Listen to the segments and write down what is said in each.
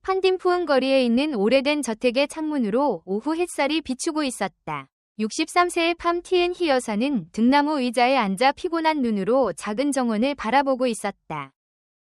한딘푸은 거리에 있는 오래된 저택의 창문으로 오후 햇살이 비추고 있었다. 63세의 팜티엔 희 여사는 등나무 의자에 앉아 피곤한 눈으로 작은 정원을 바라보고 있었다.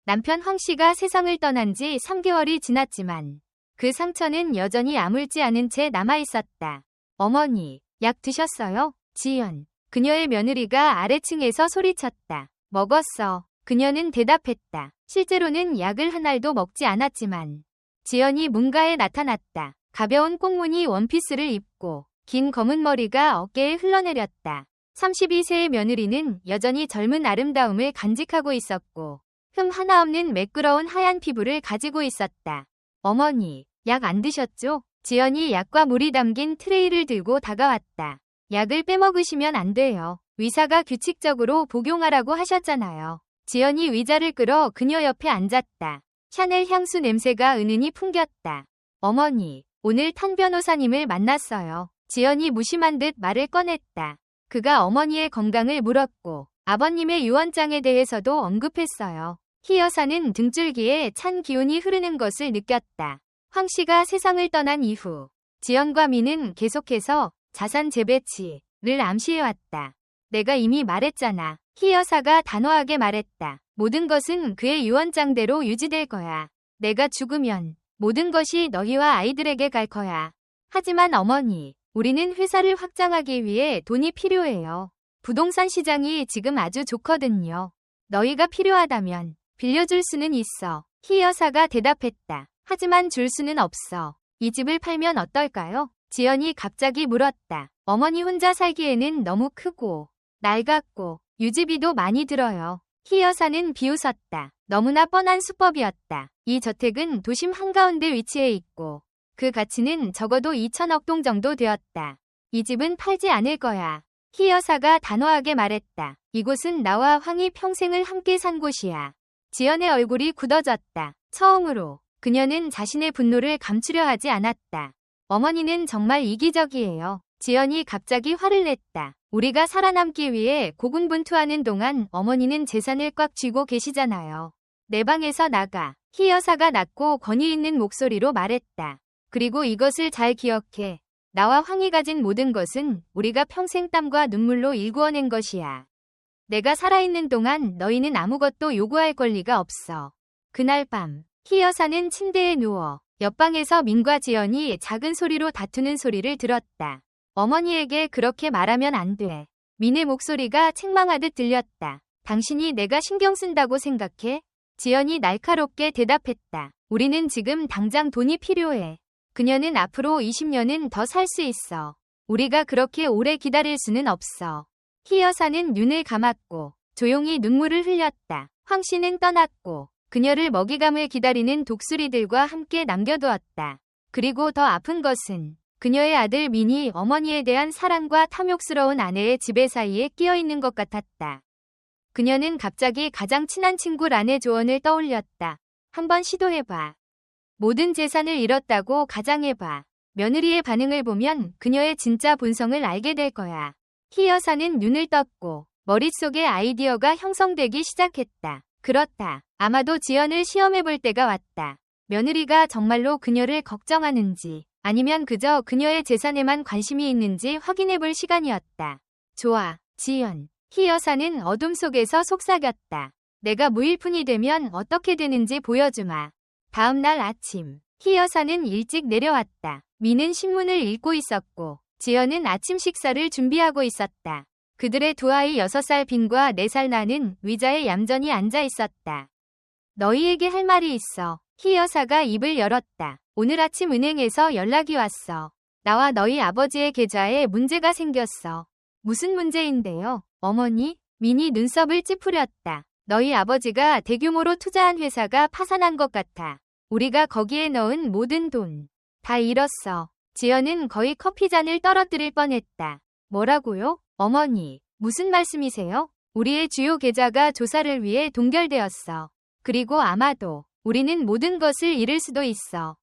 남편 황 씨가 세상을 떠난 지 3개월이 지났지만 그 상처는 여전히 아물지 않은 채 남아있었다. 어머니, 약 드셨어요? 지연. 그녀의 며느리가 아래층에서 소리쳤다. 먹었어. 그녀는 대답했다. 실제로는 약을 한 알도 먹지 않았지만 지연이 문가에 나타났다. 가벼운 꽁무니 원피스를 입고 긴 검은 머리가 어깨에 흘러내렸다. 32세의 며느리는 여전히 젊은 아름다움을 간직하고 있었고 흠 하나 없는 매끄러운 하얀 피부를 가지고 있었다. 어머니, 약 안 드셨죠? 지연이 약과 물이 담긴 트레이를 들고 다가왔다. 약을 빼먹으시면 안 돼요. 의사가 규칙적으로 복용하라고 하셨잖아요. 지연이 의자를 끌어 그녀 옆에 앉았다. 샤넬 향수 냄새가 은은히 풍겼다. 어머니, 오늘 탄 변호사님을 만났어요. 지연이 무심한 듯 말을 꺼냈다. 그가 어머니의 건강을 물었고 아버님의 유언장에 대해서도 언급했어요. 희 여사는 등줄기에 찬 기운이 흐르는 것을 느꼈다. 황 씨가 세상을 떠난 이후 지연과 미는 계속해서 자산 재배치를 암시해왔다. 내가 이미 말했잖아. 희 여사가 단호하게 말했다. 모든 것은 그의 유언장대로 유지될 거야. 내가 죽으면 모든 것이 너희와 아이들에게 갈 거야. 하지만 어머니, 우리는 회사를 확장하기 위해 돈이 필요해요. 부동산 시장이 지금 아주 좋거든요. 너희가 필요하다면 빌려줄 수는 있어. 희 여사가 대답했다. 하지만 줄 수는 없어. 이 집을 팔면 어떨까요? 지연이 갑자기 물었다. 어머니 혼자 살기에는 너무 크고 낡았고 유지비도 많이 들어요. 희 여사는 비웃었다. 너무나 뻔한 수법이었다. 이 저택은 도심 한가운데 위치해 있고 그 가치는 적어도 2천억 동 정도 되었다. 이 집은 팔지 않을 거야. 희 여사가 단호하게 말했다. 이곳은 나와 황이 평생을 함께 산 곳이야. 지연의 얼굴이 굳어졌다. 처음으로 그녀는 자신의 분노를 감추려 하지 않았다. 어머니는 정말 이기적이에요. 지연이 갑자기 화를 냈다. 우리가 살아남기 위해 고군분투하는 동안 어머니는 재산을 꽉 쥐고 계시잖아요. 내 방에서 나가. 희 여사가 낮고 권위 있는 목소리로 말했다. 그리고 이것을 잘 기억해. 나와 황이 가진 모든 것은 우리가 평생 땀과 눈물로 일구어낸 것이야. 내가 살아있는 동안 너희는 아무것도 요구할 권리가 없어. 그날 밤 희 여사는 침대에 누워 옆방에서 민과 지연이 작은 소리로 다투는 소리를 들었다. 어머니에게 그렇게 말하면 안 돼. 민의 목소리가 책망하듯 들렸다. 당신이 내가 신경 쓴다고 생각해? 지연이 날카롭게 대답했다. 우리는 지금 당장 돈이 필요해. 그녀는 앞으로 20년은 더 살 수 있어. 우리가 그렇게 오래 기다릴 수는 없어. 희 여사는 눈을 감았고 조용히 눈물을 흘렸다. 황 씨는 떠났고 그녀를 먹이감을 기다리는 독수리들과 함께 남겨두었다. 그리고 더 아픈 것은 그녀의 아들 민이 어머니에 대한 사랑과 탐욕스러운 아내의 지배 사이에 끼어있는 것 같았다. 그녀는 갑자기 가장 친한 친구 란의 조언을 떠올렸다. 한번 시도해봐. 모든 재산을 잃었다고 가정해봐. 며느리의 반응을 보면 그녀의 진짜 본성을 알게 될 거야. 희 여사는 눈을 떴고 머릿속에 아이디어가 형성되기 시작했다. 그렇다. 아마도 지연을 시험해볼 때가 왔다. 며느리가 정말로 그녀를 걱정하는지 아니면 그저 그녀의 재산에만 관심이 있는지 확인해볼 시간이었다. 좋아, 지연. 희 여사는 어둠 속에서 속삭였다. 내가 무일푼이 되면 어떻게 되는지 보여주마. 다음 날 아침, 희 여사는 일찍 내려왔다. 미는 신문을 읽고 있었고 지연은 아침 식사를 준비하고 있었다. 그들의 두 아이 6살 빈과 4살 나는 의자에 얌전히 앉아 있었다. 너희에게 할 말이 있어. 희 여사가 입을 열었다. 오늘 아침 은행에서 연락이 왔어. 나와 너희 아버지의 계좌에 문제가 생겼어. 무슨 문제인데요? 어머니? 민이 눈썹을 찌푸렸다. 너희 아버지가 대규모로 투자한 회사가 파산한 것 같아. 우리가 거기에 넣은 모든 돈 다 잃었어. 지연은 거의 커피잔을 떨어뜨릴 뻔했다. 뭐라고요? 어머니, 무슨 말씀이세요? 우리의 주요 계좌가 조사를 위해 동결되었어. 그리고 아마도 우리는 모든 것을 잃을 수도 있어.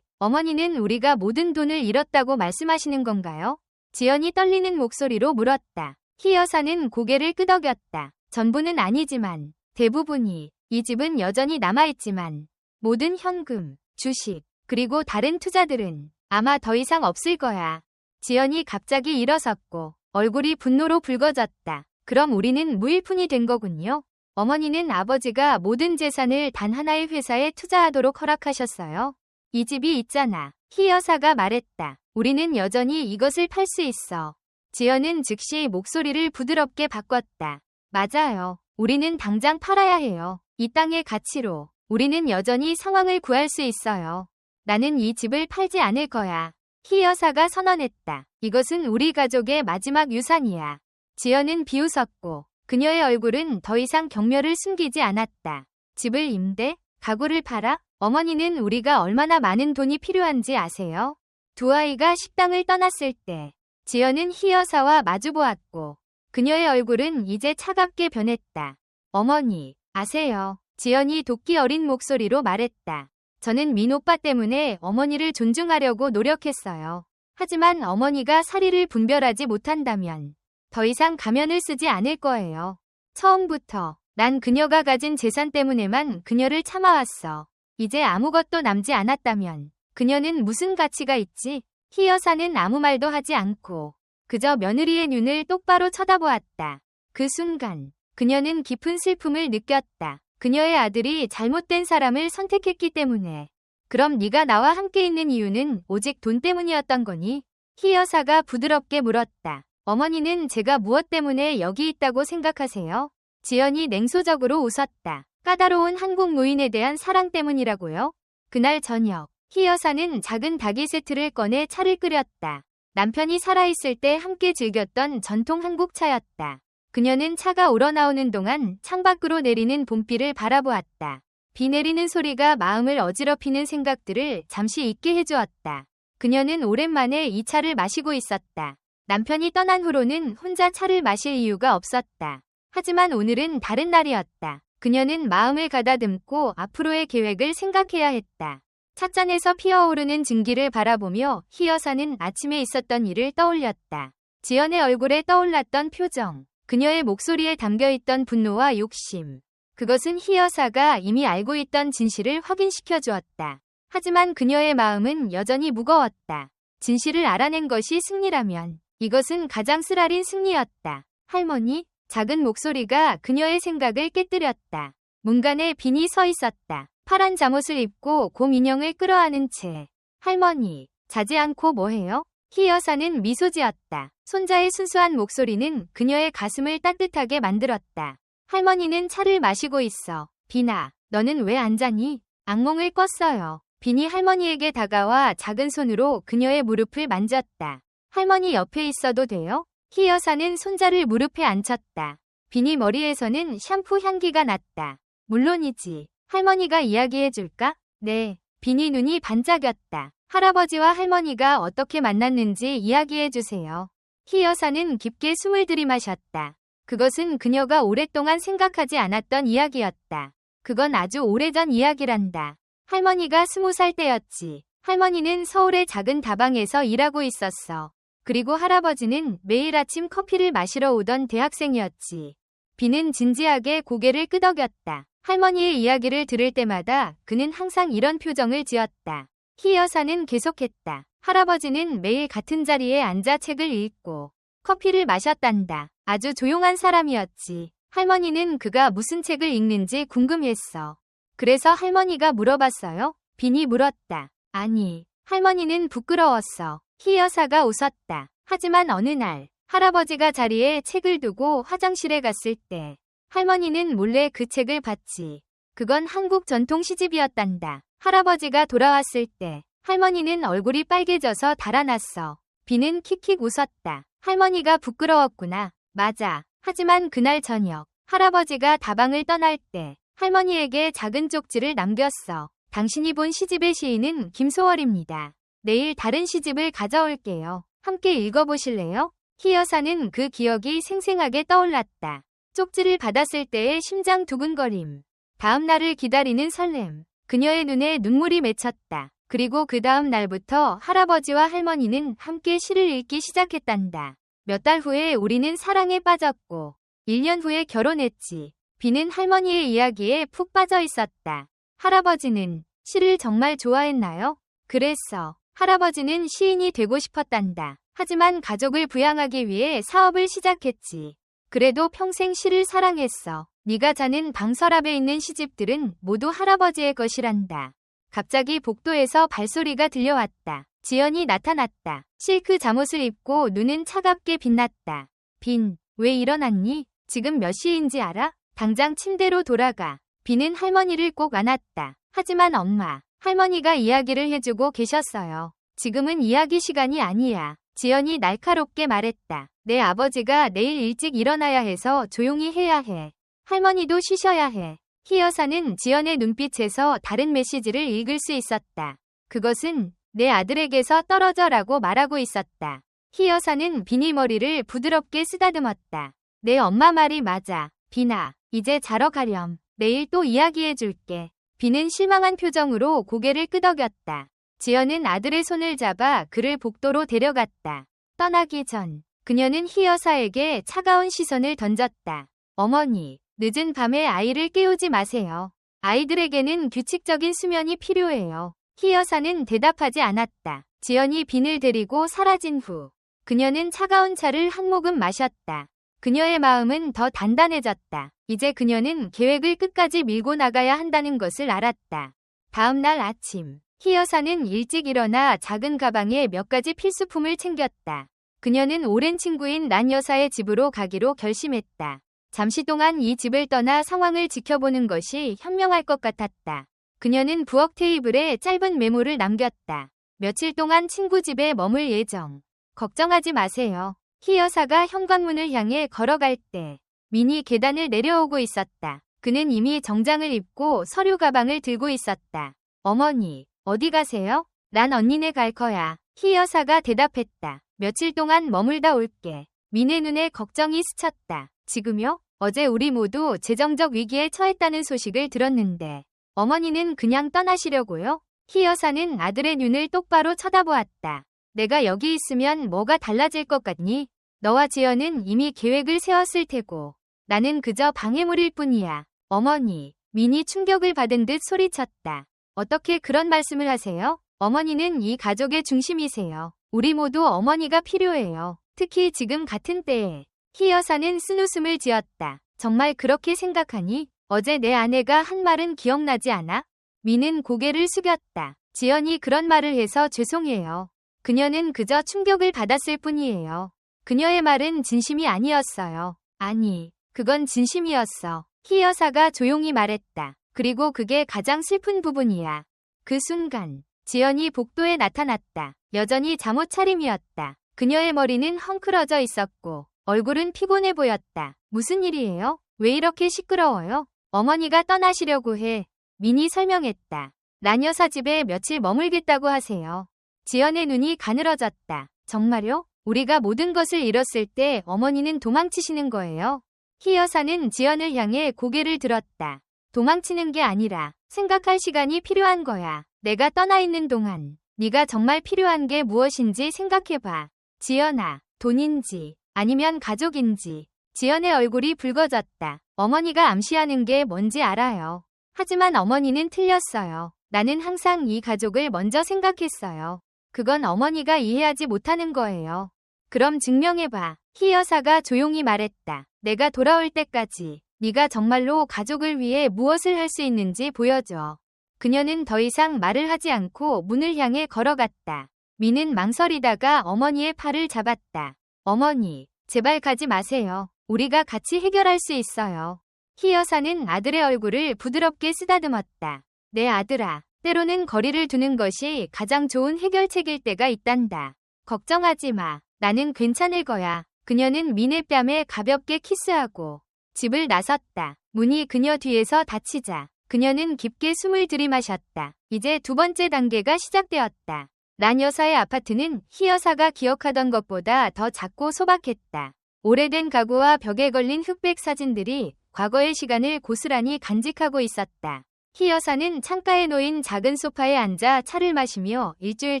어머니는 우리가 모든 돈을 잃었다고 말씀하시는 건가요? 지연이 떨리는 목소리로 물었다. 희 여사는 고개를 끄덕였다. 전부는 아니지만 대부분이. 이 집은 여전히 남아있지만 모든 현금, 주식, 그리고 다른 투자들은 아마 더 이상 없을 거야. 지연이 갑자기 일어섰고 얼굴이 분노로 붉어졌다. 그럼 우리는 무일푼이 된 거군요. 어머니는 아버지가 모든 재산을 단 하나의 회사에 투자하도록 허락하셨어요. 이 집이 있잖아. 희 여사가 말했다. 우리는 여전히 이것을 팔 수 있어. 지연은 즉시 목소리를 부드럽게 바꿨다. 맞아요. 우리는 당장 팔아야 해요. 이 땅의 가치로 우리는 여전히 상황을 구할 수 있어요. 나는 이 집을 팔지 않을 거야. 희 여사가 선언했다. 이것은 우리 가족의 마지막 유산이야. 지연은 비웃었고 그녀의 얼굴은 더 이상 경멸을 숨기지 않았다. 집을 임대? 가구를 팔아? 어머니는 우리가 얼마나 많은 돈이 필요한지 아세요? 두 아이가 식당을 떠났을 때 지연은 희 여사와 마주보았고 그녀의 얼굴은 이제 차갑게 변했다. 어머니, 아세요? 지연이 도끼 어린 목소리로 말했다. 저는 민 오빠 때문에 어머니를 존중하려고 노력했어요. 하지만 어머니가 사리를 분별하지 못한다면 더 이상 가면을 쓰지 않을 거예요. 처음부터 난 그녀가 가진 재산 때문에만 그녀를 참아왔어. 이제 아무것도 남지 않았다면 그녀는 무슨 가치가 있지? 희 여사는 아무 말도 하지 않고 그저 며느리의 눈을 똑바로 쳐다보았다. 그 순간 그녀는 깊은 슬픔을 느꼈다. 그녀의 아들이 잘못된 사람을 선택했기 때문에. 그럼 네가 나와 함께 있는 이유는 오직 돈 때문이었던 거니? 희 여사가 부드럽게 물었다. 어머니는 제가 무엇 때문에 여기 있다고 생각하세요? 지연이 냉소적으로 웃었다. 까다로운 한국 노인에 대한 사랑 때문이라고요? 그날 저녁, 희 여사는 작은 닭이 세트를 꺼내 차를 끓였다. 남편이 살아있을 때 함께 즐겼던 전통 한국 차였다. 그녀는 차가 우러나오는 동안 창밖으로 내리는 봄비를 바라보았다. 비 내리는 소리가 마음을 어지럽히는 생각들을 잠시 잊게 해주었다. 그녀는 오랜만에 이 차를 마시고 있었다. 남편이 떠난 후로는 혼자 차를 마실 이유가 없었다. 하지만 오늘은 다른 날이었다. 그녀는 마음을 가다듬고 앞으로의 계획을 생각해야 했다. 찻잔에서 피어오르는 증기를 바라보며 희 여사는 아침에 있었던 일을 떠올렸다. 지연의 얼굴에 떠올랐던 표정, 그녀의 목소리에 담겨있던 분노와 욕심. 그것은 희 여사가 이미 알고 있던 진실을 확인시켜 주었다. 하지만 그녀의 마음은 여전히 무거웠다. 진실을 알아낸 것이 승리라면 이것은 가장 쓰라린 승리였다. 할머니? 작은 목소리가 그녀의 생각을 깨뜨렸다. 문간에 빈이 서 있었다. 파란 잠옷을 입고 곰 인형을 끌어안은 채. 할머니, 자지 않고 뭐해요? 희 여사는 미소 지었다. 손자의 순수한 목소리는 그녀의 가슴을 따뜻하게 만들었다. 할머니는 차를 마시고 있어. 빈아, 너는 왜 안 자니? 악몽을 꿨어요. 빈이 할머니에게 다가와 작은 손으로 그녀의 무릎을 만졌다. 할머니 옆에 있어도 돼요? 희 여사는 손자를 무릎에 앉혔다. 빈이 머리에서는 샴푸 향기가 났다. 물론이지. 할머니가 이야기해줄까? 네. 빈이 눈이 반짝였다. 할아버지와 할머니가 어떻게 만났는지 이야기해주세요. 희 여사는 깊게 숨을 들이마셨다. 그것은 그녀가 오랫동안 생각하지 않았던 이야기였다. 그건 아주 오래전 이야기란다. 할머니가 20살 때였지. 할머니는 서울의 작은 다방에서 일하고 있었어. 그리고 할아버지는 매일 아침 커피를 마시러 오던 대학생이었지. 빈은 진지하게 고개를 끄덕였다. 할머니의 이야기를 들을 때마다 그는 항상 이런 표정을 지었다. 희 여사는 계속했다. 할아버지는 매일 같은 자리에 앉아 책을 읽고 커피를 마셨단다. 아주 조용한 사람이었지. 할머니는 그가 무슨 책을 읽는지 궁금했어. 그래서 할머니가 물어봤어요? 빈이 물었다. 아니, 할머니는 부끄러웠어. 희 여사가 웃었다. 하지만 어느 날 할아버지가 자리에 책을 두고 화장실에 갔을 때 할머니는 몰래 그 책을 봤지. 그건 한국 전통 시집이었단다. 할아버지가 돌아왔을 때 할머니는 얼굴이 빨개져서 달아났어. 빈은 킥킥 웃었다. 할머니가 부끄러웠구나. 맞아. 하지만 그날 저녁 할아버지가 다방을 떠날 때 할머니에게 작은 쪽지를 남겼어. 당신이 본 시집의 시인은 김소월입니다. 내일 다른 시집을 가져올게요. 함께 읽어보실래요? 희 여사는 그 기억이 생생하게 떠올랐다. 쪽지를 받았을 때의 심장 두근거림. 다음 날을 기다리는 설렘. 그녀의 눈에 눈물이 맺혔다. 그리고 그 다음 날부터 할아버지와 할머니는 함께 시를 읽기 시작했단다. 몇 달 후에 우리는 사랑에 빠졌고 1년 후에 결혼했지. 빈은 할머니의 이야기에 푹 빠져 있었다. 할아버지는 시를 정말 좋아했나요? 그랬어. 할아버지는 시인이 되고 싶었단다. 하지만 가족을 부양하기 위해 사업을 시작했지. 그래도 평생 시를 사랑했어. 네가 자는 방 서랍에 있는 시집들은 모두 할아버지의 것이란다. 갑자기 복도에서 발소리가 들려왔다. 지연이 나타났다. 실크 잠옷을 입고 눈은 차갑게 빛났다. 빈, 왜 일어났니? 지금 몇 시인지 알아? 당장 침대로 돌아가. 빈은 할머니를 꼭 안았다. 하지만 엄마, 할머니가 이야기를 해주고 계셨어요. 지금은 이야기 시간이 아니야. 지연이 날카롭게 말했다. 내 아버지가 내일 일찍 일어나야 해서 조용히 해야 해. 할머니도 쉬셔야 해. 희 여사는 지연의 눈빛에서 다른 메시지를 읽을 수 있었다. 그것은 내 아들에게서 떨어져라고 말하고 있었다. 희 여사는 빈이 머리를 부드럽게 쓰다듬었다. 내 엄마 말이 맞아. 빈아, 이제 자러 가렴. 내일 또 이야기해줄게. 빈은 실망한 표정으로 고개를 끄덕였다. 지연은 아들의 손을 잡아 그를 복도로 데려갔다. 떠나기 전 그녀는 희 여사에게 차가운 시선을 던졌다. 어머니, 늦은 밤에 아이를 깨우지 마세요. 아이들에게는 규칙적인 수면이 필요해요. 희 여사는 대답하지 않았다. 지연이 빈을 데리고 사라진 후 그녀는 차가운 차를 한 모금 마셨다. 그녀의 마음은 더 단단해졌다. 이제 그녀는 계획을 끝까지 밀고 나가야 한다는 것을 알았다. 다음 날 아침, 희 여사는 일찍 일어나 작은 가방에 몇 가지 필수품을 챙겼다. 그녀는 오랜 친구인 란 여사의 집으로 가기로 결심했다. 잠시 동안 이 집을 떠나 상황을 지켜보는 것이 현명할 것 같았다. 그녀는 부엌 테이블에 짧은 메모를 남겼다. 며칠 동안 친구 집에 머물 예정. 걱정하지 마세요. 희 여사가 현관문을 향해 걸어갈 때 민이 계단을 내려오고 있었다. 그는 이미 정장을 입고 서류 가방을 들고 있었다. 어머니, 어디 가세요? 난 언니네 갈 거야. 희 여사가 대답했다. 며칠 동안 머물다 올게. 민의 눈에 걱정이 스쳤다. 지금요? 어제 우리 모두 재정적 위기에 처했다는 소식을 들었는데 어머니는 그냥 떠나시려고요? 희 여사는 아들의 눈을 똑바로 쳐다보았다. 내가 여기 있으면 뭐가 달라질 것 같니? 너와 지연은 이미 계획을 세웠을 테고 나는 그저 방해물일 뿐이야. 어머니, 민이 충격을 받은 듯 소리쳤다. 어떻게 그런 말씀을 하세요? 어머니는 이 가족의 중심이세요. 우리 모두 어머니가 필요해요. 특히 지금 같은 때에. 희 여사는 쓴웃음을 지었다. 정말 그렇게 생각하니? 어제 내 아내가 한 말은 기억나지 않아? 민은 고개를 숙였다. 지연이 그런 말을 해서 죄송해요. 그녀는 그저 충격을 받았을 뿐이에요. 그녀의 말은 진심이 아니었어요. 아니, 그건 진심이었어. 희 여사가 조용히 말했다. 그리고 그게 가장 슬픈 부분이야. 그 순간, 지연이 복도에 나타났다. 여전히 잠옷 차림이었다. 그녀의 머리는 헝클어져 있었고 얼굴은 피곤해 보였다. 무슨 일이에요? 왜 이렇게 시끄러워요? 어머니가 떠나시려고 해. 민이 설명했다. 란 여사 집에 며칠 머물겠다고 하세요. 지연의 눈이 가늘어졌다. 정말요? 우리가 모든 것을 잃었을 때 어머니는 도망치시는 거예요. 희 여사는 지연을 향해 고개를 들었다. 도망치는 게 아니라 생각할 시간이 필요한 거야. 내가 떠나 있는 동안 네가 정말 필요한 게 무엇인지 생각해봐. 지연아, 돈인지 아니면 가족인지. 지연의 얼굴이 붉어졌다. 어머니가 암시하는 게 뭔지 알아요. 하지만 어머니는 틀렸어요. 나는 항상 이 가족을 먼저 생각했어요. 그건 어머니가 이해하지 못하는 거예요. 그럼 증명해봐. 희 여사가 조용히 말했다. 내가 돌아올 때까지 네가 정말로 가족을 위해 무엇을 할 수 있는지 보여줘. 그녀는 더 이상 말을 하지 않고 문을 향해 걸어갔다. 민은 망설이다가 어머니의 팔을 잡았다. 어머니, 제발 가지 마세요. 우리가 같이 해결할 수 있어요. 희 여사는 아들의 얼굴을 부드럽게 쓰다듬었다. 내 아들아, 때로는 거리를 두는 것이 가장 좋은 해결책일 때가 있단다. 걱정하지 마. 나는 괜찮을 거야. 그녀는 민의 뺨에 가볍게 키스하고 집을 나섰다. 문이 그녀 뒤에서 닫히자 그녀는 깊게 숨을 들이마셨다. 이제 두 번째 단계가 시작되었다. 란 여사의 아파트는 희 여사가 기억하던 것보다 더 작고 소박했다. 오래된 가구와 벽에 걸린 흑백 사진들이 과거의 시간을 고스란히 간직하고 있었다. 희 여사는 창가에 놓인 작은 소파에 앉아 차를 마시며 일주일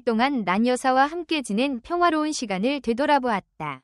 동안 란 여사와 함께 지낸 평화로운 시간을 되돌아보았다.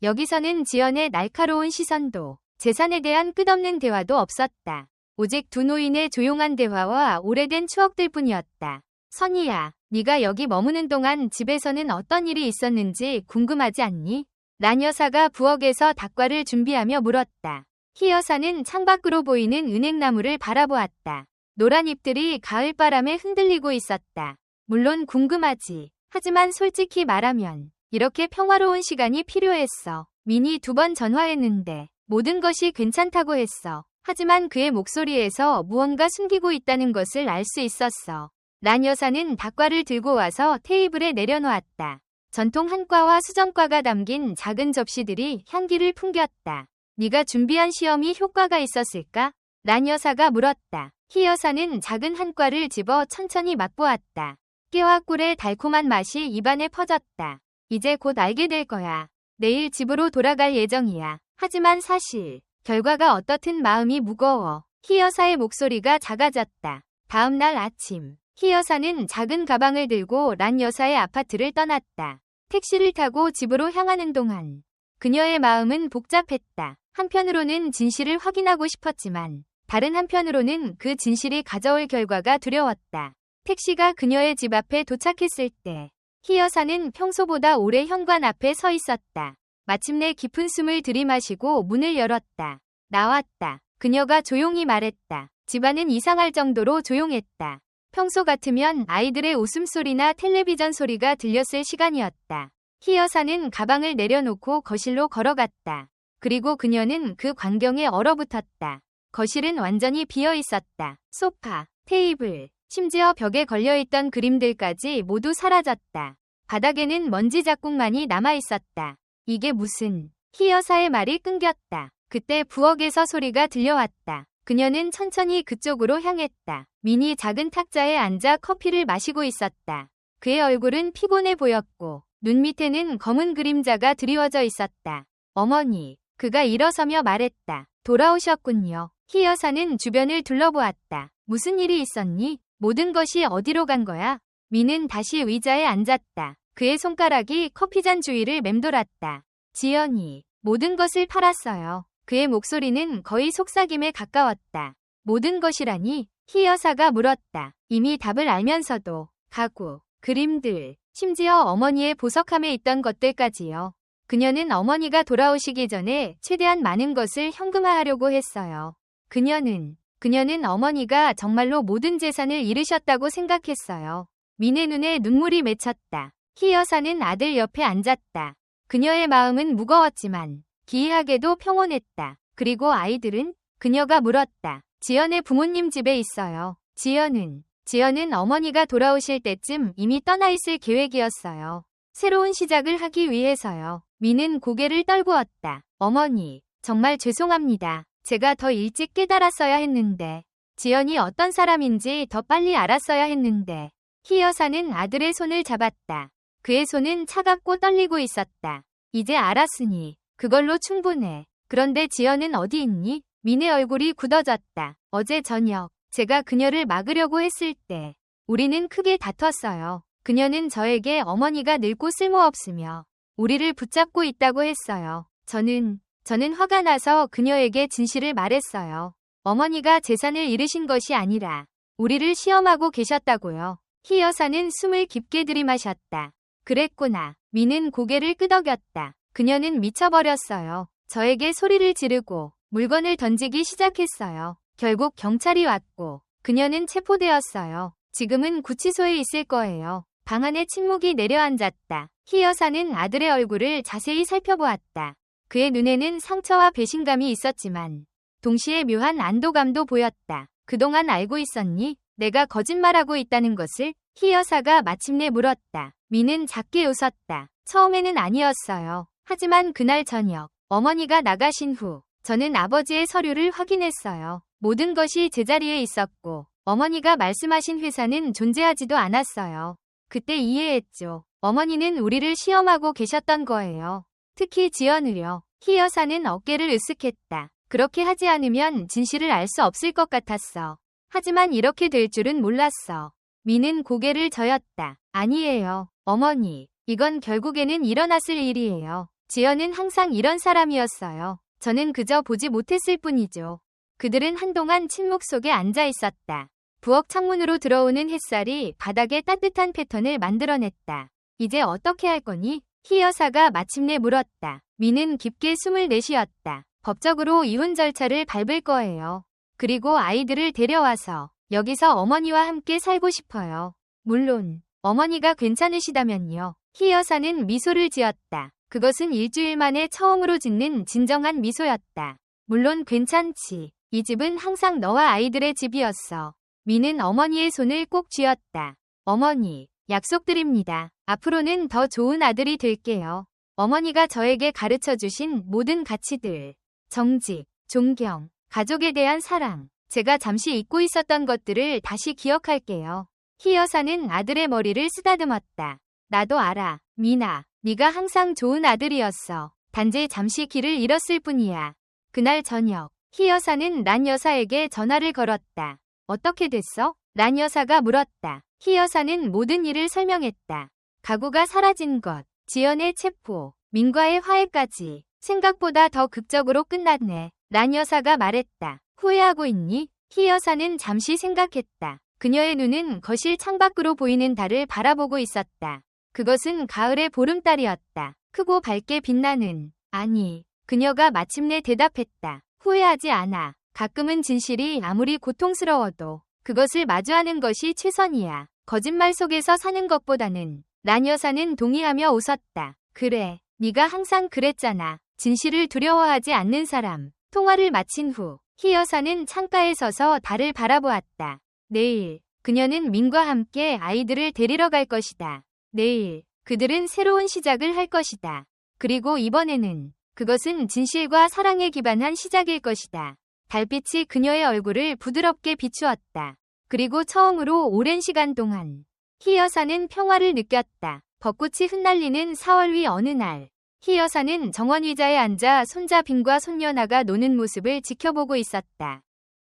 여기서는 지연의 날카로운 시선도, 재산에 대한 끝없는 대화도 없었다. 오직 두 노인의 조용한 대화와 오래된 추억들 뿐이었다. 선희야, 네가 여기 머무는 동안 집에서는 어떤 일이 있었는지 궁금하지 않니? 란 여사가 부엌에서 닭과를 준비하며 물었다. 희 여사는 창밖으로 보이는 은행나무를 바라보았다. 노란 잎들이 가을바람에 흔들리고 있었다. 물론 궁금하지. 하지만 솔직히 말하면 이렇게 평화로운 시간이 필요했어. 민이 2번 전화했는데 모든 것이 괜찮다고 했어. 하지만 그의 목소리에서 무언가 숨기고 있다는 것을 알 수 있었어. 란 여사는 닭과를 들고 와서 테이블에 내려놓았다. 전통 한과와 수정과가 담긴 작은 접시들이 향기를 풍겼다. 네가 준비한 시험이 효과가 있었을까? 란 여사가 물었다. 희 여사는 작은 한과를 집어 천천히 맛보았다. 깨와 꿀의 달콤한 맛이 입안에 퍼졌다. 이제 곧 알게 될 거야. 내일 집으로 돌아갈 예정이야. 하지만 사실 결과가 어떻든 마음이 무거워. 희 여사의 목소리가 작아졌다. 다음 날 아침 희 여사는 작은 가방을 들고 란 여사의 아파트를 떠났다. 택시를 타고 집으로 향하는 동안 그녀의 마음은 복잡했다. 한편으로는 진실을 확인하고 싶었지만 다른 한편으로는 그 진실이 가져올 결과가 두려웠다. 택시가 그녀의 집 앞에 도착했을 때 희 여사는 평소보다 오래 현관 앞에 서 있었다. 마침내 깊은 숨을 들이마시고 문을 열었다. 나왔다. 그녀가 조용히 말했다. 집안은 이상할 정도로 조용했다. 평소 같으면 아이들의 웃음소리나 텔레비전 소리가 들렸을 시간이었다. 희 여사는 가방을 내려놓고 거실로 걸어갔다. 그리고 그녀는 그 광경에 얼어붙었다. 거실은 완전히 비어 있었다. 소파, 테이블, 심지어 벽에 걸려있던 그림들까지 모두 사라졌다. 바닥에는 먼지 자국만이 남아있었다. 이게 무슨... 희 여사의 말이 끊겼다. 그때 부엌에서 소리가 들려왔다. 그녀는 천천히 그쪽으로 향했다. 민이 작은 탁자에 앉아 커피를 마시고 있었다. 그의 얼굴은 피곤해 보였고 눈 밑에는 검은 그림자가 드리워져 있었다. 어머니, 그가 일어서며 말했다. 돌아오셨군요. 희 여사는 주변을 둘러보았다. 무슨 일이 있었니? 모든 것이 어디로 간 거야? 민은 다시 의자에 앉았다. 그의 손가락이 커피잔 주위를 맴돌았다. 지연이 모든 것을 팔았어요. 그의 목소리는 거의 속삭임에 가까웠다. 모든 것이라니? 희 여사가 물었다. 이미 답을 알면서도 가구, 그림들, 심지어 어머니의 보석함에 있던 것들까지요. 그녀는 어머니가 돌아오시기 전에 최대한 많은 것을 현금화하려고 했어요. 그녀는 어머니가 정말로 모든 재산을 잃으셨다고 생각했어요. 민의 눈에 눈물이 맺혔다. 희 여사는 아들 옆에 앉았다. 그녀의 마음은 무거웠지만 기이하게도 평온했다. 그리고 아이들은? 그녀가 물었다. 지연의 부모님 집에 있어요. 지연은 어머니가 돌아오실 때쯤 이미 떠나 있을 계획이었어요. 새로운 시작을 하기 위해서요. 민은 고개를 떨구었다. 어머니, 정말 죄송합니다. 제가 더 일찍 깨달았어야 했는데. 지연이 어떤 사람인지 더 빨리 알았어야 했는데. 희 여사는 아들의 손을 잡았다. 그의 손은 차갑고 떨리고 있었다. 이제 알았으니 그걸로 충분해. 그런데 지연은 어디 있니? 민의 얼굴이 굳어졌다. 어제 저녁 제가 그녀를 막으려고 했을 때 우리는 크게 다퉜어요. 그녀는 저에게 어머니가 늙고 쓸모없으며 우리를 붙잡고 있다고 했어요. 저는 화가 나서 그녀에게 진실을 말했어요. 어머니가 재산을 잃으신 것이 아니라 우리를 시험하고 계셨다고요. 희 여사는 숨을 깊게 들이마셨다. 그랬구나. 민은 고개를 끄덕였다. 그녀는 미쳐버렸어요. 저에게 소리를 지르고 물건을 던지기 시작했어요. 결국 경찰이 왔고 그녀는 체포되었어요. 지금은 구치소에 있을 거예요. 방 안에 침묵이 내려앉았다. 희 여사는 아들의 얼굴을 자세히 살펴보았다. 그의 눈에는 상처와 배신감이 있었지만 동시에 묘한 안도감도 보였다. 그동안 알고 있었니? 내가 거짓말하고 있다는 것을? 희 여사가 마침내 물었다. 민은 작게 웃었다. 처음에는 아니었어요. 하지만 그날 저녁 어머니가 나가신 후 저는 아버지의 서류를 확인했어요. 모든 것이 제자리에 있었고 어머니가 말씀하신 회사는 존재하지도 않았어요. 그때 이해했죠. 어머니는 우리를 시험하고 계셨던 거예요. 특히 지연을요. 희 여사는 어깨를 으쓱했다. 그렇게 하지 않으면 진실을 알 수 없을 것 같았어. 하지만 이렇게 될 줄은 몰랐어. 민은 고개를 저었다. 아니에요. 어머니, 이건 결국에는 일어났을 일이에요. 지연은 항상 이런 사람이었어요. 저는 그저 보지 못했을 뿐이죠. 그들은 한동안 침묵 속에 앉아 있었다. 부엌 창문으로 들어오는 햇살이 바닥에 따뜻한 패턴을 만들어냈다. 이제 어떻게 할 거니? 희 여사가 마침내 물었다. 미는 깊게 숨을 내쉬었다. 법적으로 이혼 절차를 밟을 거예요. 그리고 아이들을 데려와서 여기서 어머니와 함께 살고 싶어요. 물론 어머니가 괜찮으시다면요. 희 여사는 미소를 지었다. 그것은 일주일 만에 처음으로 짓는 진정한 미소였다. 물론 괜찮지. 이 집은 항상 너와 아이들의 집이었어. 미는 어머니의 손을 꼭 쥐었다. 어머니, 약속드립니다. 앞으로는 더 좋은 아들이 될게요. 어머니가 저에게 가르쳐주신 모든 가치들, 정직, 존경, 가족에 대한 사랑, 제가 잠시 잊고 있었던 것들을 다시 기억할게요. 희 여사는 아들의 머리를 쓰다듬었다. 나도 알아, 미나. 네가 항상 좋은 아들이었어. 단지 잠시 길을 잃었을 뿐이야. 그날 저녁, 희 여사는 란 여사에게 전화를 걸었다. 어떻게 됐어? 란 여사가 물었다. 희 여사는 모든 일을 설명했다. 가구가 사라진 것, 지연의 체포, 민과의 화해까지. 생각보다 더 극적으로 끝났네. 란 여사가 말했다. 후회하고 있니? 희 여사는 잠시 생각했다. 그녀의 눈은 거실 창밖으로 보이는 달을 바라보고 있었다. 그것은 가을의 보름달이었다. 크고 밝게 빛나는. 아니, 그녀가 마침내 대답했다. 후회하지 않아. 가끔은 진실이 아무리 고통스러워도 그것을 마주하는 것이 최선이야. 거짓말 속에서 사는 것보다는. 란 여사는 동의하며 웃었다. 그래, 네가 항상 그랬잖아. 진실을 두려워하지 않는 사람. 통화를 마친 후 희 여사는 창가에 서서 달을 바라보았다. 내일 그녀는 민과 함께 아이들을 데리러 갈 것이다. 내일 그들은 새로운 시작을 할 것이다. 그리고 이번에는 그것은 진실과 사랑에 기반한 시작일 것이다. 달빛이 그녀의 얼굴을 부드럽게 비추었다. 그리고 처음으로 오랜 시간 동안 희 여사는 평화를 느꼈다. 벚꽃이 흩날리는 4월 위 어느 날 희 여사는 정원 의자에 앉아 손자 빈과 손녀나가 노는 모습을 지켜보고 있었다.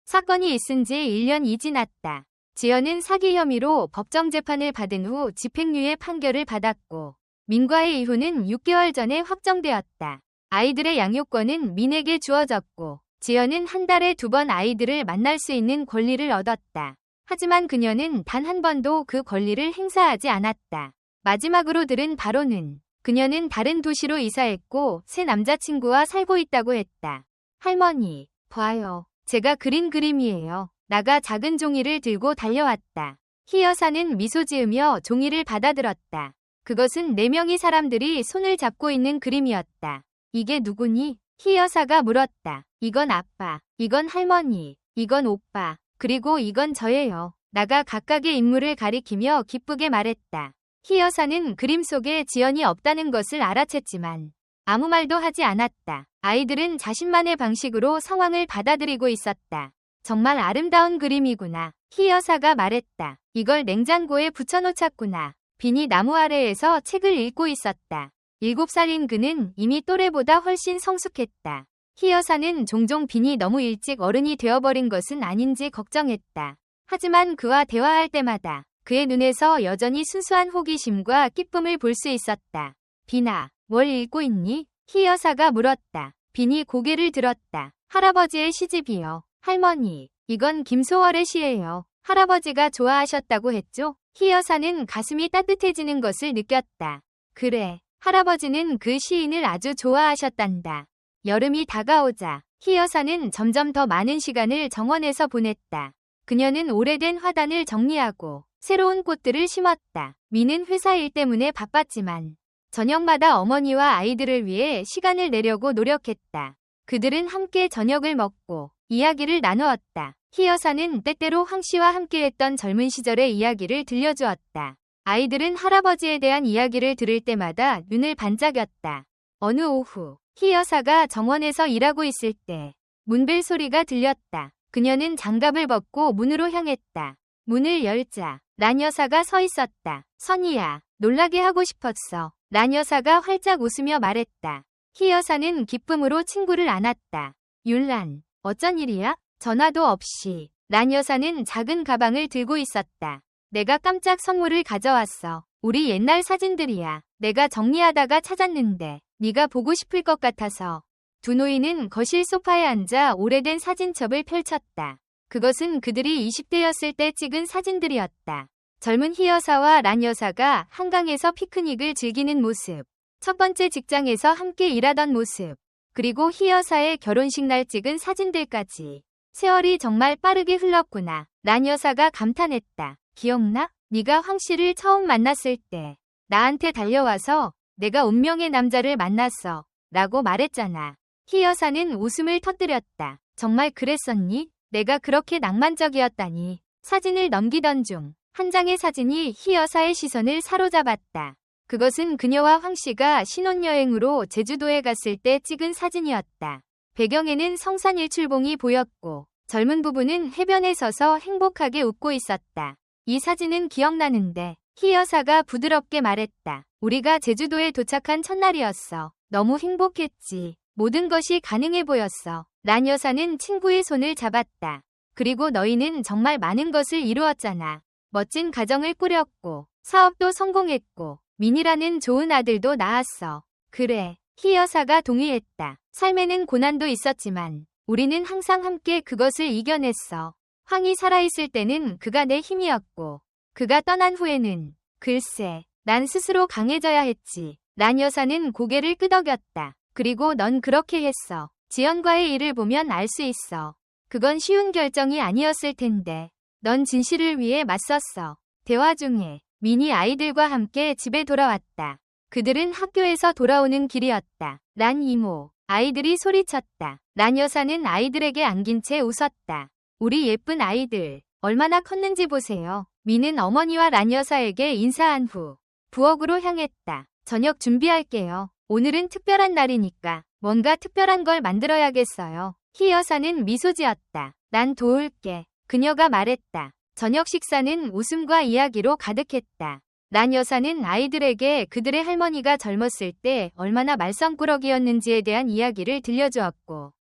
사건이 있은 지 1년이 지났다. 지연은 사기 혐의로 법정 재판을 받은 후 집행유예 판결을 받았고 민과의 이혼은 6개월 전에 확정되었다. 아이들의 양육권은 민에게 주어졌고 지연은 한 달에 2번 아이들을 만날 수 있는 권리를 얻었다. 하지만 그녀는 단 한 번도 그 권리를 행사하지 않았다. 마지막으로 들은 바로는 그녀는 다른 도시로 이사했고 새 남자친구와 살고 있다고 했다. 할머니, 봐요. 제가 그린 그림이에요. 나가 작은 종이를 들고 달려왔다. 희 여사는 미소 지으며 종이를 받아들었다. 그것은 4명의 사람들이 손을 잡고 있는 그림이었다. 이게 누구니? 희 여사가 물었다. 이건 아빠, 이건 할머니, 이건 오빠, 그리고 이건 저예요. 나가 각각의 인물을 가리키며 기쁘게 말했다. 희 여사는 그림 속에 지연이 없다는 것을 알아챘지만 아무 말도 하지 않았다. 아이들은 자신만의 방식으로 상황을 받아들이고 있었다. 정말 아름다운 그림이구나. 희 여사가 말했다. 이걸 냉장고에 붙여놓았구나. 빈이 나무 아래에서 책을 읽고 있었다. 7살인 그는 이미 또래보다 훨씬 성숙했다. 희 여사는 종종 빈이 너무 일찍 어른이 되어버린 것은 아닌지 걱정했다. 하지만 그와 대화할 때마다 그의 눈에서 여전히 순수한 호기심과 기쁨을 볼 수 있었다. 빈아, 뭘 읽고 있니? 희 여사가 물었다. 빈이 고개를 들었다. 할아버지의 시집이요. 할머니, 이건 김소월의 시예요. 할아버지가 좋아하셨다고 했죠? 희 여사는 가슴이 따뜻해지는 것을 느꼈다. 그래, 할아버지는 그 시인을 아주 좋아하셨단다. 여름이 다가오자 희 여사는 점점 더 많은 시간을 정원에서 보냈다. 그녀는 오래된 화단을 정리하고 새로운 꽃들을 심었다. 미는 회사 일 때문에 바빴지만 저녁마다 어머니와 아이들을 위해 시간을 내려고 노력했다. 그들은 함께 저녁을 먹고 이야기를 나누었다. 희 여사는 때때로 황 씨와 함께했던 젊은 시절의 이야기를 들려주었다. 아이들은 할아버지에 대한 이야기를 들을 때마다 눈을 반짝였다. 어느 오후 희 여사가 정원에서 일하고 있을 때 문벨 소리가 들렸다. 그녀는 장갑을 벗고 문으로 향했다. 문을 열자 란 여사가 서 있었다. 선이야, 놀라게 하고 싶었어. 란 여사가 활짝 웃으며 말했다. 희 여사는 기쁨으로 친구를 안았다. 율란, 어쩐 일이야? 전화도 없이. 란 여사는 작은 가방을 들고 있었다. 내가 깜짝 선물을 가져왔어. 우리 옛날 사진들이야. 내가 정리하다가 찾았는데 네가 보고 싶을 것 같아서. 두 노인은 거실 소파에 앉아 오래된 사진첩을 펼쳤다. 그것은 그들이 20대였을 때 찍은 사진들이었다. 젊은 희 여사와 란 여사가 한강에서 피크닉을 즐기는 모습, 첫 번째 직장에서 함께 일하던 모습, 그리고 희 여사의 결혼식 날 찍은 사진들까지. 세월이 정말 빠르게 흘렀구나. 란 여사가 감탄했다. 기억나? 네가 황 씨를 처음 만났을 때 나한테 달려와서 내가 운명의 남자를 만났어 라고 말했잖아. 희 여사는 웃음을 터뜨렸다. 정말 그랬었니? 내가 그렇게 낭만적이었다니. 사진을 넘기던 중 한 장의 사진이 희 여사의 시선을 사로잡았다. 그것은 그녀와 황 씨가 신혼여행으로 제주도에 갔을 때 찍은 사진이었다. 배경에는 성산 일출봉이 보였고 젊은 부부는 해변에 서서 행복하게 웃고 있었다. 이 사진은 기억나는데 희 여사가 부드럽게 말했다. 우리가 제주도에 도착한 첫날이었어. 너무 행복했지. 모든 것이 가능해 보였어. 란 여사는 친구의 손을 잡았다. 그리고 너희는 정말 많은 것을 이루었잖아. 멋진 가정을 꾸렸고 사업도 성공했고 민이라는 좋은 아들도 낳았어. 그래. 희 여사가 동의했다. 삶에는 고난도 있었지만 우리는 항상 함께 그것을 이겨냈어. 황이 살아있을 때는 그가 내 힘이었고 그가 떠난 후에는 글쎄 난 스스로 강해져야 했지. 란 여사는 고개를 끄덕였다. 그리고 넌 그렇게 했어. 지연과의 일을 보면 알 수 있어. 그건 쉬운 결정이 아니었을 텐데 넌 진실을 위해 맞섰어. 대화 중에 민이 아이들과 함께 집에 돌아왔다. 그들은 학교에서 돌아오는 길이었다. 란 이모. 아이들이 소리쳤다. 란 여사는 아이들에게 안긴 채 웃었다. 우리 예쁜 아이들. 얼마나 컸는지 보세요. 민은 어머니와 란 여사에게 인사한 후 부엌으로 향했다. 저녁 준비할게요. 오늘은 특별한 날이니까 뭔가 특별한 걸 만들어야겠어요. 희 여사는 미소 지었다. 난 도울게. 그녀가 말했다. 저녁 식사는 웃음과 이야기로 가득했다. 란 여사는 아이들에게 그들의 할머니가 젊었을 때 얼마나 말썽꾸러기였는지에 대한 이야기를 들려주었고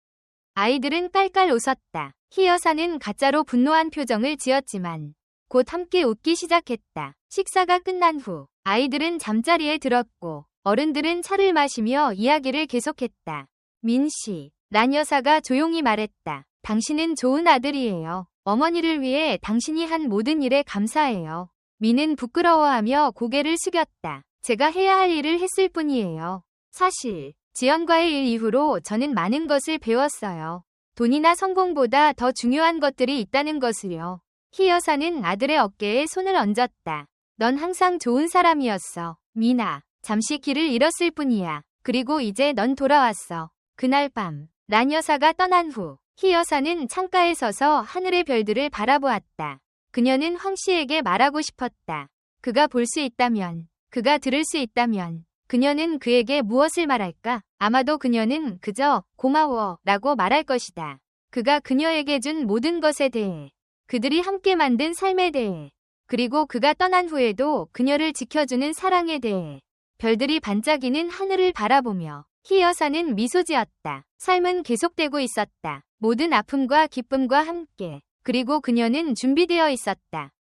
아이들은 깔깔 웃었다. 희 여사는 가짜로 분노한 표정을 지었지만 곧 함께 웃기 시작했다. 식사가 끝난 후 아이들은 잠자리에 들었고 어른들은 차를 마시며 이야기를 계속했다. 민 씨, 란 여사가 조용히 말했다. 당신은 좋은 아들이에요. 어머니를 위해 당신이 한 모든 일에 감사해요. 민은 부끄러워하며 고개를 숙였다. 제가 해야 할 일을 했을 뿐이에요. 사실 지연과의 일 이후로 저는 많은 것을 배웠어요. 돈이나 성공보다 더 중요한 것들이 있다는 것을요. 희 여사는 아들의 어깨에 손을 얹었다. 넌 항상 좋은 사람이었어. 민아, 잠시 길을 잃었을 뿐이야. 그리고 이제 넌 돌아왔어. 그날 밤, 란 여사가 떠난 후 희 여사는 창가에 서서 하늘의 별들을 바라보았다. 그녀는 황 씨에게 말하고 싶었다. 그가 볼 수 있다면, 그가 들을 수 있다면, 그녀는 그에게 무엇을 말할까? 아마도 그녀는 그저 고마워 라고 말할 것이다. 그가 그녀에게 준 모든 것에 대해, 그들이 함께 만든 삶에 대해, 그리고 그가 떠난 후에도 그녀를 지켜주는 사랑에 대해, 별들이 반짝이는 하늘을 바라보며 희 여사는 미소 지었다. 삶은 계속되고 있었다. 모든 아픔과 기쁨과 함께. 그리고 그녀는 준비되어 있었다.